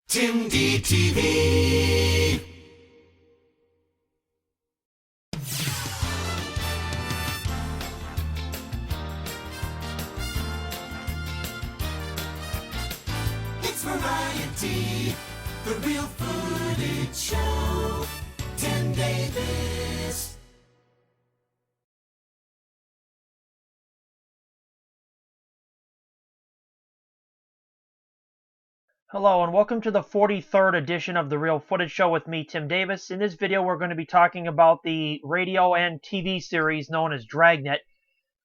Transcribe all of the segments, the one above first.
Tim D TV. It's variety, the real footage show. Tim Davis. Hello and welcome to the 43rd edition of the Real Footage Show with me, Tim Davis. In this video, we're going to be talking about the radio and TV series known as Dragnet,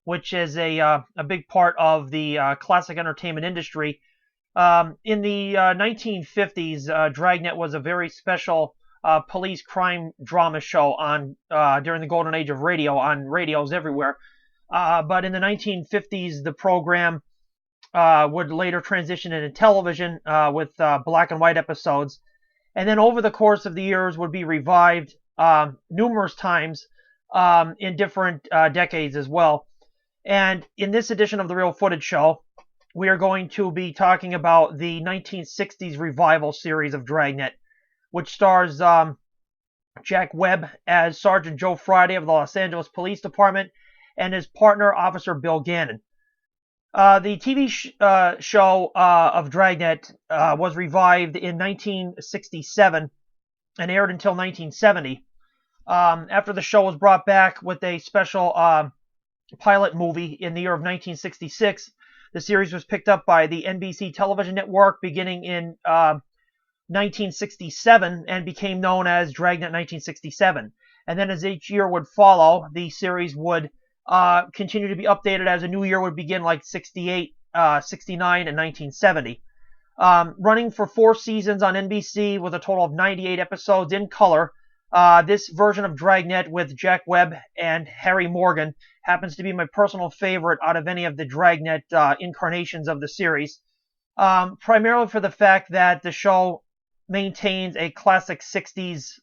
which is a big part of the classic entertainment industry. In the 1950s, Dragnet was a very special police crime drama show on during the golden age of radio on radios everywhere. But in the 1950s, the program would later transition into television with black and white episodes, and then over the course of the years would be revived numerous times in different decades as well. And in this edition of the Real Footage Show, we are going to be talking about the 1960s revival series of Dragnet, which stars Jack Webb as Sergeant Joe Friday of the Los Angeles Police Department and his partner, Officer Bill Gannon. The TV show of Dragnet was revived in 1967 and aired until 1970. After the show was brought back with a special pilot movie in the year of 1966, the series was picked up by the NBC television network beginning in 1967 and became known as Dragnet 1967. And then as each year would follow, the series would continue to be updated as a new year would begin, like 68, 69, and 1970. Running for 4 seasons on NBC with a total of 98 episodes in color, this version of Dragnet with Jack Webb and Harry Morgan happens to be my personal favorite out of any of the Dragnet incarnations of the series, primarily for the fact that the show maintains a classic 60s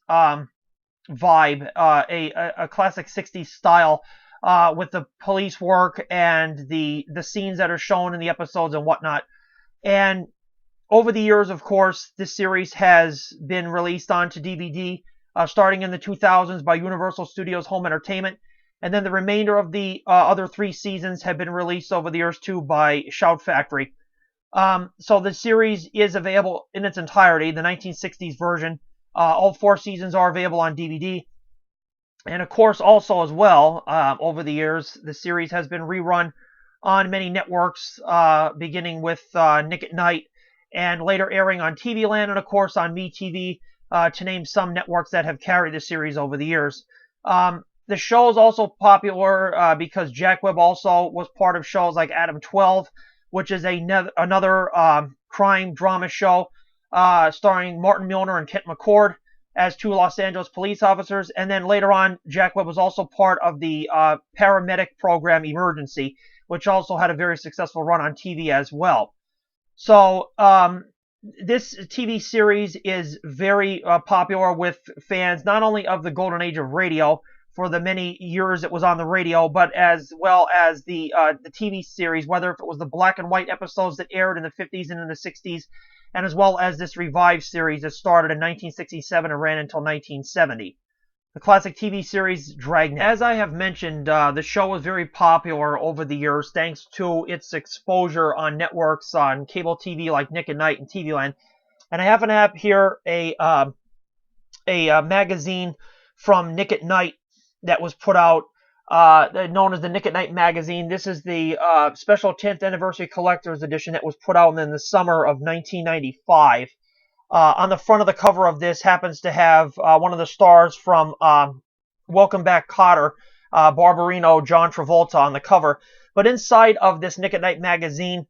vibe, a classic 60s style, with the police work and the scenes that are shown in the episodes and whatnot. And over the years, of course, this series has been released onto DVD, starting in the 2000s by Universal Studios Home Entertainment, and then the remainder of the other 3 seasons have been released over the years too by Shout Factory. So the series is available in its entirety, the 1960s version. All 4 seasons are available on DVD. And of course, also as well, over the years, the series has been rerun on many networks, beginning with Nick at Night, and later airing on TV Land, and of course on MeTV, to name some networks that have carried the series over the years. The show is also popular because Jack Webb also was part of shows like Adam 12, which is another crime drama show starring Martin Milner and Kent McCord as 2 Los Angeles police officers. And then later on, Jack Webb was also part of the paramedic program Emergency, which also had a very successful run on TV as well. So this TV series is very popular with fans, not only of the golden age of radio for the many years it was on the radio, but as well as the TV series, whether if it was the black and white episodes that aired in the 50s and in the 60s, and as well as this revived series that started in 1967 and ran until 1970. The classic TV series Dragnet. As I have mentioned, the show was very popular over the years thanks to its exposure on networks on cable TV like Nick at Night and TV Land. And I happen to have here a magazine from Nick at Night that was put out, known as the Nick at Night magazine. This is the special 10th anniversary collector's edition that was put out in the summer of 1995. On the front of the cover of this happens to have one of the stars from Welcome Back, Kotter, Barbarino, John Travolta on the cover. But inside of this Nick at Night magazine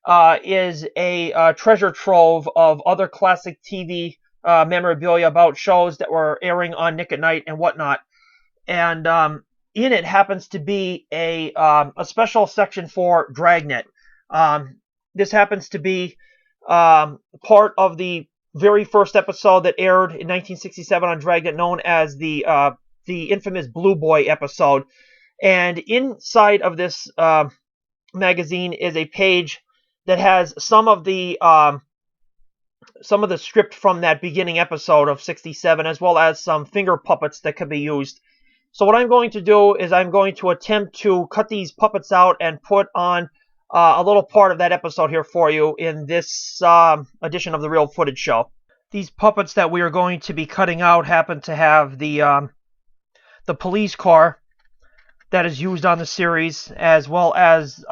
is a treasure trove of other classic TV memorabilia about shows that were airing on Nick at Night and whatnot. And in it happens to be a special section for Dragnet. This happens to be part of the very first episode that aired in 1967 on Dragnet, known as the infamous Blue Boy episode. And inside of this magazine is a page that has some of the some of the script from that beginning episode of 67, as well as some finger puppets that could be used. So what I'm going to do is I'm going to attempt to cut these puppets out and put on a little part of that episode here for you in this edition of the Real Footage Show. These puppets that we are going to be cutting out happen to have the police car that is used on the series, as well as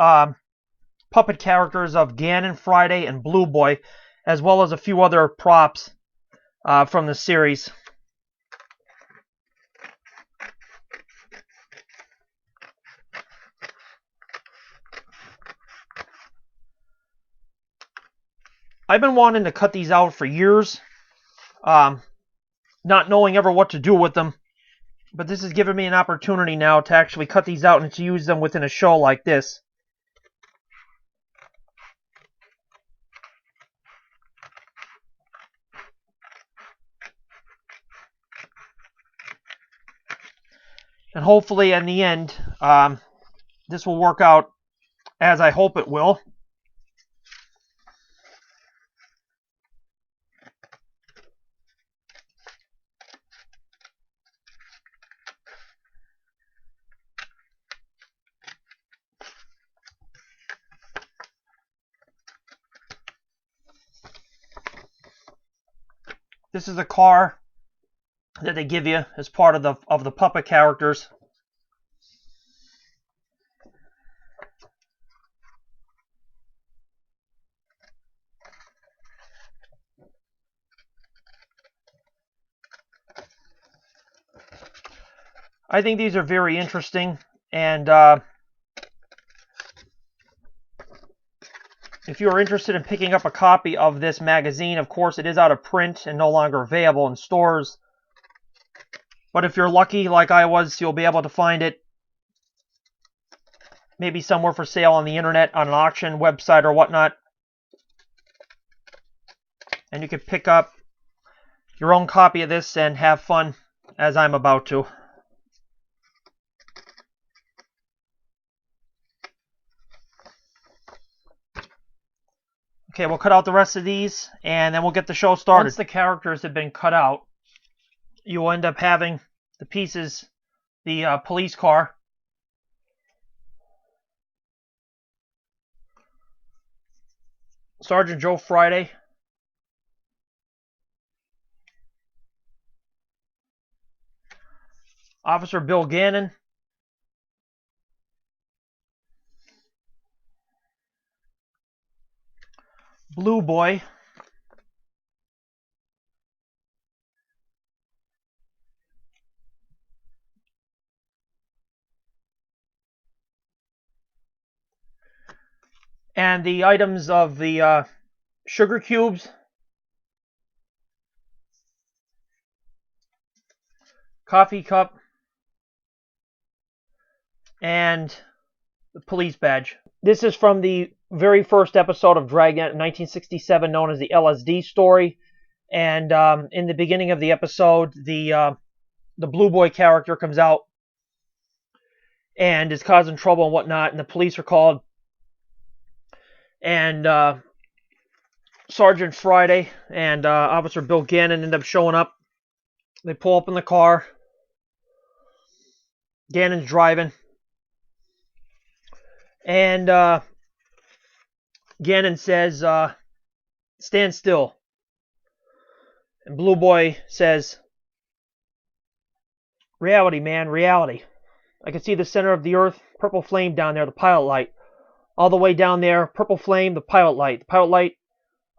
puppet characters of Gannon, Friday, and Blue Boy, as well as a few other props from the series. I've been wanting to cut these out for years, not knowing ever what to do with them, but this has given me an opportunity now to actually cut these out and to use them within a show like this. And hopefully in the end, this will work out as I hope it will. This is a car that they give you as part of the puppet characters. I think these are very interesting, and if you are interested in picking up a copy of this magazine, of course it is out of print and no longer available in stores. But if you're lucky, like I was, you'll be able to find it maybe somewhere for sale on the internet, on an auction website or whatnot. And you can pick up your own copy of this and have fun, as I'm about to. Okay, we'll cut out the rest of these, and then we'll get the show started. Once the characters have been cut out, you will end up having the pieces, the police car, Sergeant Joe Friday, Officer Bill Gannon, Blue Boy, and the items of the sugar cubes, coffee cup, and the police badge. This is from the very first episode of Dragnet in 1967, known as the LSD story. And in the beginning of the episode, the Blue Boy character comes out and is causing trouble and whatnot, and the police are called. And Sergeant Friday and Officer Bill Gannon end up showing up. They pull up in the car. Gannon's driving. And Gannon says, stand still. And Blue Boy says, reality, man, reality. I can see the center of the earth, purple flame down there, the pilot light. All the way down there, purple flame, the pilot light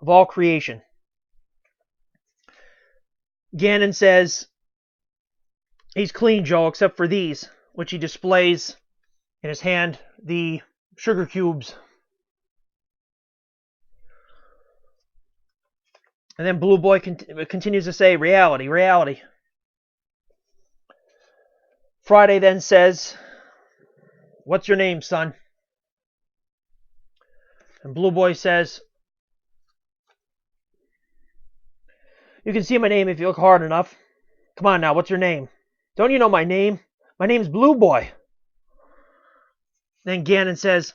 of all creation. Gannon says, he's clean, Joe, except for these, which he displays in his hand, the sugar cubes. And then Blue Boy continues to say, reality, reality. Friday then says, what's your name, son? And Blue Boy says, you can see my name if you look hard enough. Come on now, what's your name? Don't you know my name? My name's Blue Boy. Then Gannon says,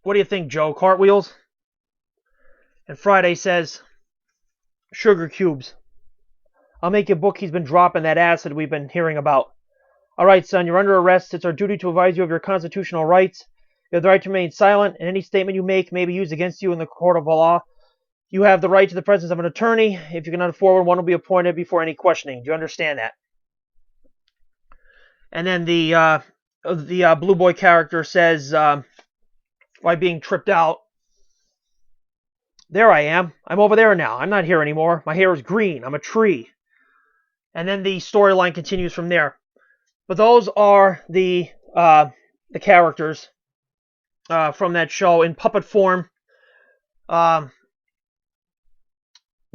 what do you think, Joe? Cartwheels? And Friday says, sugar cubes. I'll make you book he's been dropping that acid we've been hearing about. All right, son, you're under arrest. It's our duty to advise you of your constitutional rights. You have the right to remain silent, and any statement you make may be used against you in the court of law. You have the right to the presence of an attorney. If you cannot afford one will be appointed before any questioning. Do you understand that? And then the Blue Boy character says, while being tripped out, there I am. I'm over there now. I'm not here anymore. My hair is green. I'm a tree. And then the storyline continues from there. But those are the characters from that show in puppet form.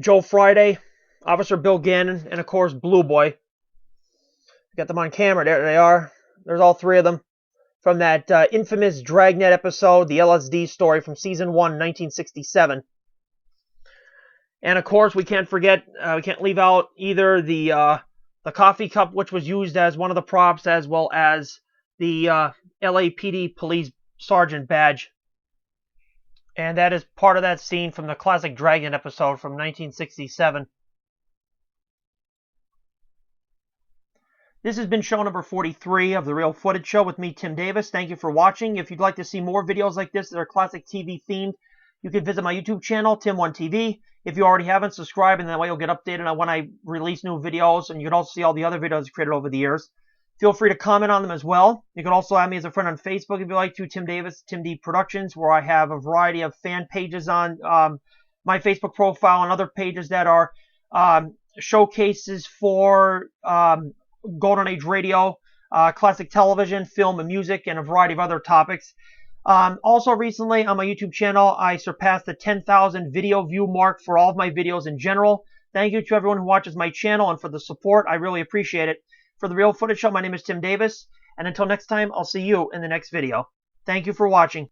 Joe Friday, Officer Bill Gannon, and of course Blue Boy. Got them on camera. There they are. There's all three of them from that infamous Dragnet episode, the LSD story from season 1, 1967. And of course, we can't forget, we can't leave out either the coffee cup, which was used as one of the props, as well as the LAPD police sergeant badge. And that is part of that scene from the classic Dragnet episode from 1967. This has been show number 43 of The Real Footage Show with me, Tim Davis. Thank you for watching. If you'd like to see more videos like this that are classic TV themed, you can visit my YouTube channel, Tim1TV. If you already haven't, subscribe, and that way you'll get updated on when I release new videos, and you can also see all the other videos I've created over the years. Feel free to comment on them as well. You can also add me as a friend on Facebook if you like to, Tim Davis, Tim D Productions, where I have a variety of fan pages on my Facebook profile and other pages that are showcases for Golden Age radio, classic television, film, and music, and a variety of other topics. Also recently on my YouTube channel, I surpassed the 10,000 video view mark for all of my videos in general. Thank you to everyone who watches my channel and for the support. I really appreciate it. For The Real Footage Show, my name is Tim Davis, and until next time, I'll see you in the next video. Thank you for watching.